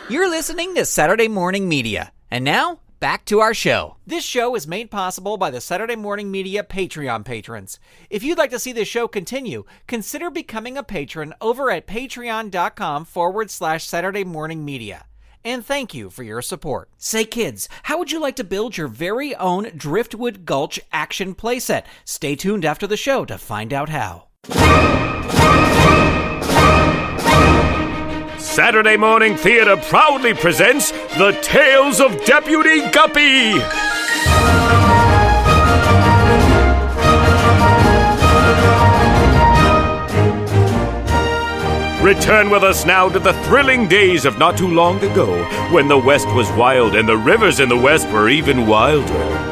You're listening to Saturday Morning Media. And now, back to our show. This show is made possible by the Saturday Morning Media Patreon patrons. If you'd like to see the show continue, consider becoming a patron over at patreon.com/Saturday Morning Media. And thank you for your support. Say kids, how would you like to build your very own Driftwood Gulch action playset? Stay tuned after the show to find out how. Saturday Morning Theater proudly presents The Tales of Deputy Guppy! Return with us now to the thrilling days of not too long ago, when the West was wild and the rivers in the West were even wilder.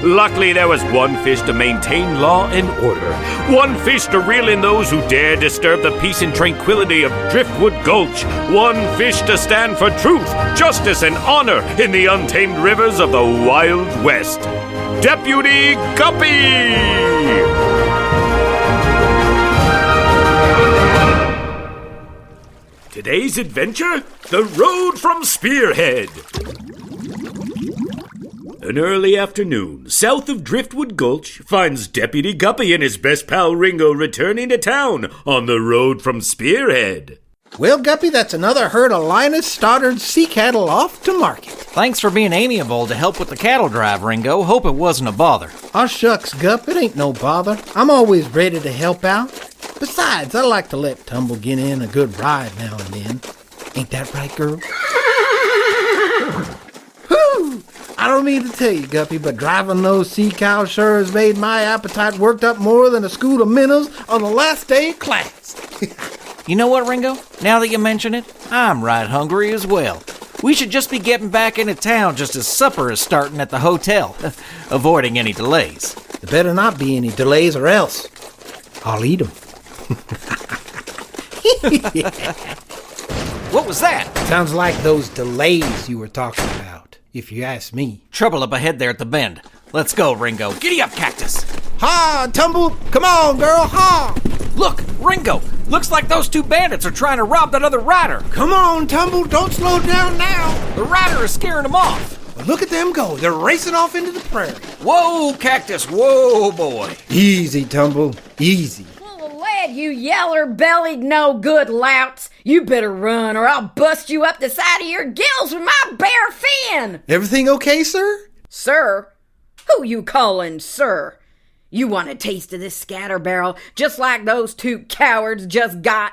Luckily, there was one fish to maintain law and order. One fish to reel in those who dare disturb the peace and tranquility of Driftwood Gulch. One fish to stand for truth, justice, and honor in the untamed rivers of the Wild West. Deputy Guppy! Today's adventure, the road from Spearhead. An early afternoon, south of Driftwood Gulch, finds Deputy Guppy and his best pal Ringo returning to town on the road from Spearhead. Well, Guppy, that's another herd of Linus Stoddard sea cattle off to market. Thanks for being amiable to help with the cattle drive, Ringo. Hope it wasn't a bother. Aw, shucks, Gup, it ain't no bother. I'm always ready to help out. Besides, I like to let Tumble get in a good ride now and then. Ain't that right, girl? Whew! I don't mean to tell you, Guppy, but driving those sea cows sure has made my appetite worked up more than a school of minnows on the last day of class. You know what, Ringo? Now that you mention it, I'm right hungry as well. We should just be getting back into town just as supper is starting at the hotel, avoiding any delays. There better not be any delays or else I'll eat them. What was that? Sounds like those delays you were talking about, if you ask me. Trouble up ahead there at the bend. Let's go, Ringo. Giddy up, Cactus. Ha, Tumble! Come on, girl, ha! Look, Ringo! Looks like those two bandits are trying to rob that other rider. Come on, Tumble, don't slow down now. The rider is scaring them off. Well, look at them go. They're racing off into the prairie. Whoa, Cactus, whoa, boy. Easy, Tumble, easy. You yeller-bellied no-good louts. You better run or I'll bust you up the side of your gills with my bare fin. Everything okay, sir? Sir? Who you callin' sir? You want a taste of this scatter barrel just like those two cowards just got?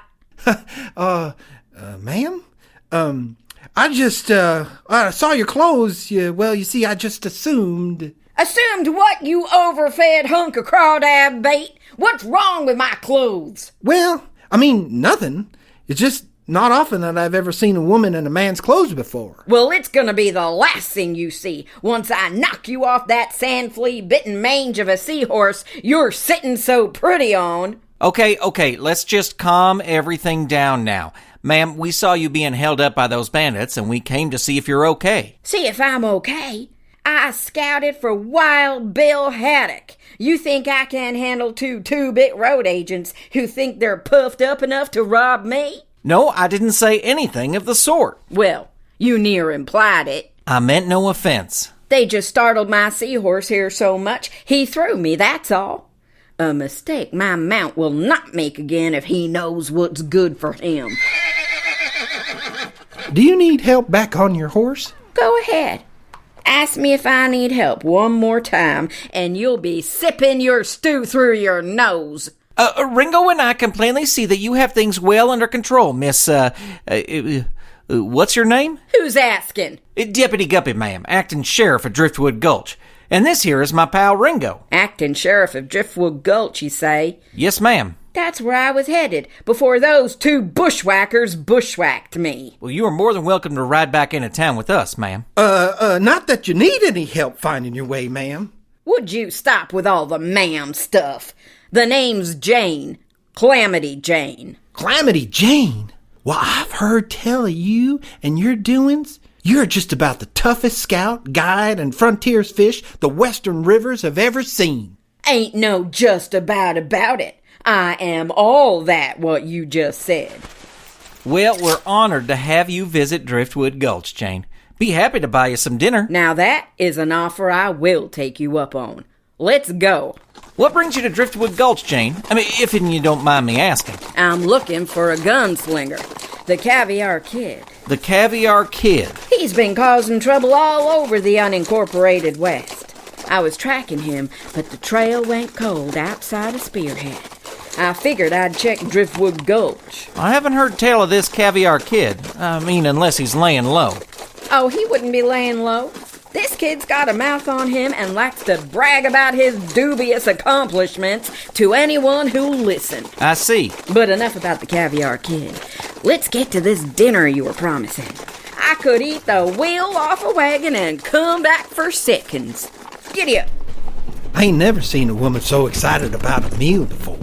Ma'am? I just, I saw your clothes. Well, you see, I just assumed. Assumed what, you overfed hunk of crawdad bait? What's wrong with my clothes? Well, I mean, nothing. It's just not often that I've ever seen a woman in a man's clothes before. Well, it's gonna be the last thing you see once I knock you off that sand flea-bitten mange of a seahorse you're sitting so pretty on. Okay, let's just calm everything down now. Ma'am, we saw you being held up by those bandits, and we came to see if you're okay. See if I'm okay? I scouted for Wild Bill Haddock. You think I can handle two-bit road agents who think they're puffed up enough to rob me? No, I didn't say anything of the sort. Well, you near implied it. I meant no offense. They just startled my seahorse here so much, he threw me, that's all. A mistake my mount will not make again if he knows what's good for him. Do you need help back on your horse? Go ahead. Ask me if I need help one more time, and you'll be sipping your stew through your nose. Ringo and I can plainly see that you have things well under control, Miss, what's your name? Who's asking? Deputy Guppy, ma'am, acting sheriff of Driftwood Gulch. And this here is my pal Ringo. Acting sheriff of Driftwood Gulch, you say? Yes, ma'am. That's where I was headed before those two bushwhackers bushwhacked me. Well, you are more than welcome to ride back into town with us, ma'am. Not that you need any help finding your way, ma'am. Would you stop with all the ma'am stuff? The name's Jayne. Clamity Jayne. Clamity Jayne? Well, I've heard tell of you and your doings. You're just about the toughest scout, guide, and frontiersfish the western rivers have ever seen. Ain't no just about it. I am all that what you just said. Well, we're honored to have you visit Driftwood Gulch, Jayne. Be happy to buy you some dinner. Now that is an offer I will take you up on. Let's go. What brings you to Driftwood Gulch, Jayne? I mean, if you don't mind me asking. I'm looking for a gunslinger. The Caviar Kid. The Caviar Kid? He's been causing trouble all over the unincorporated West. I was tracking him, but the trail went cold outside of Spearhead. I figured I'd check Driftwood Gulch. I haven't heard tell of this Caviar Kid. I mean, unless he's laying low. Oh, he wouldn't be laying low. This kid's got a mouth on him and likes to brag about his dubious accomplishments to anyone who'll listen. I see. But enough about the Caviar Kid. Let's get to this dinner you were promising. I could eat the wheel off a wagon and come back for seconds. Giddy up. I ain't never seen a woman so excited about a meal before.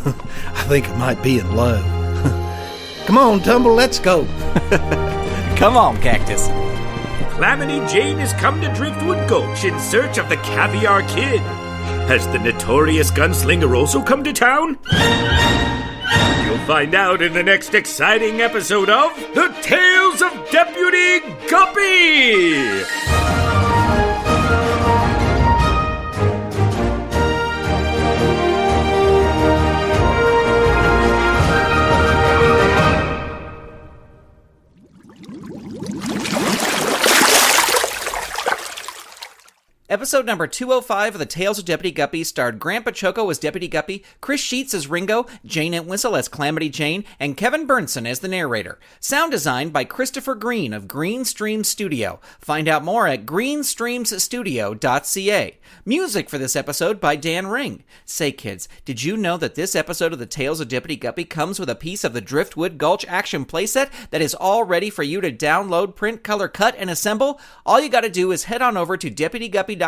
I think I might be in love. Come on, Tumble, let's go. Come on, Cactus. Clamity Jayne has come to Driftwood Gulch in search of the Caviar Kid. Has the notorious gunslinger also come to town? You'll find out in the next exciting episode of The Tales of Deputy Guppy! Episode number 205 of The Tales of Deputy Guppy starred Grant Baciocco as Deputy Guppy, Chris Sheets as Ringo, Jayne Entwistle as Clamity Jayne, and Kevin Berntson as the narrator. Sound designed by Christopher Green of GreenStreams Studio. Find out more at greenstreamsstudio.ca. Music for this episode by Dan Ring. Say kids, did you know that this episode of The Tales of Deputy Guppy comes with a piece of the Driftwood Gulch action playset that is all ready for you to download, print, color, cut, and assemble? All you gotta do is head on over to deputyguppy.com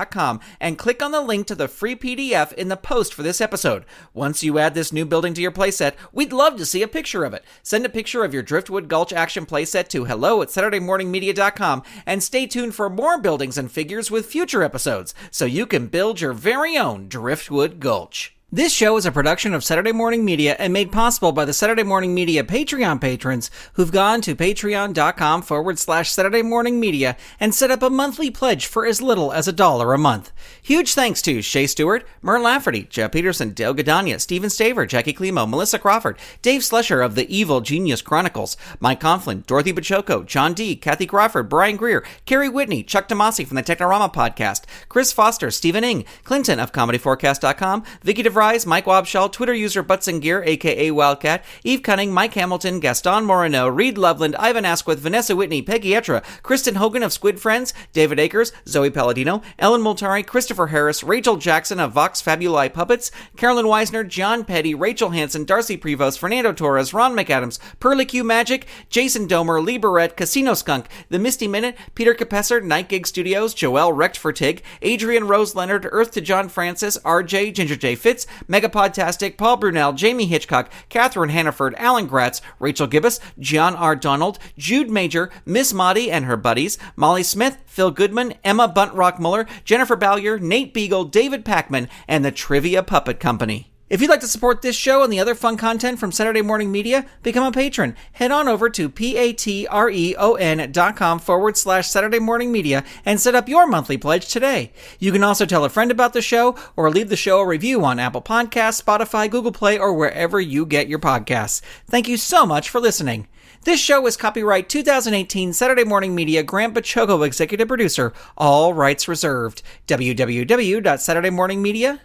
and click on the link to the free PDF in the post for this episode. Once you add this new building to your playset, we'd love to see a picture of it. Send a picture of your Driftwood Gulch action playset to hello@SaturdayMorningMedia.com and stay tuned for more buildings and figures with future episodes so you can build your very own Driftwood Gulch. This show is a production of Saturday Morning Media and made possible by the Saturday Morning Media Patreon patrons who've gone to patreon.com/Saturday Morning Media and set up a monthly pledge for as little as $1 a month. Huge thanks to Shay Stewart, Myrn Lafferty, Jeff Peterson, Dale Gadania, Stephen Staver, Jackie Klimo, Melissa Crawford, Dave Slesher of the Evil Genius Chronicles, Mike Conflin, Dorothy Baciocco, John D., Kathy Crawford, Brian Greer, Carrie Whitney, Chuck Tomasi from the Technorama podcast, Chris Foster, Stephen Ing, Clinton of ComedyForecast.com, Vicky DeVries, Mike Wobschall, Twitter user Butts and Gear, aka Wildcat, Eve Cunning, Mike Hamilton, Gaston Moreno, Reed Loveland, Ivan Asquith, Vanessa Whitney, Peggy Etra, Kristen Hogan of Squid Friends, David Akers, Zoe Palladino, Ellen Multari, Christopher Harris, Rachel Jackson of Vox Fabuli Puppets, Carolyn Weisner, John Petty, Rachel Hansen, Darcy Prevost, Fernando Torres, Ron McAdams, Pearly Q Magic, Jason Domer, Lee Barrett, Casino Skunk, The Misty Minute, Peter Capesser, Night Gig Studios, Joelle Recht for Tig, Adrian Rose Leonard, Earth to John Francis, RJ, Ginger J. Fitz, Megapodtastic, Paul Brunel, Jamie Hitchcock, Catherine Hannaford, Alan Gratz, Rachel Gibbous, John R. Donald, Jude Major, Miss Maudie and her buddies, Molly Smith, Phil Goodman, Emma Buntrock Muller, Jennifer Ballier, Nate Beagle, David Packman, and the Trivia Puppet Company. If you'd like to support this show and the other fun content from Saturday Morning Media, become a patron. Head on over to patreon.com/Saturday Morning Media and set up your monthly pledge today. You can also tell a friend about the show or leave the show a review on Apple Podcasts, Spotify, Google Play, or wherever you get your podcasts. Thank you so much for listening. This show is copyright 2018 Saturday Morning Media, Grant Baciocco, executive producer, all rights reserved. www.SaturdayMorningMedia.com.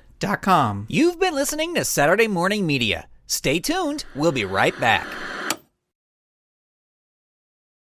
You've been listening to Saturday Morning Media. Stay tuned. We'll be right back.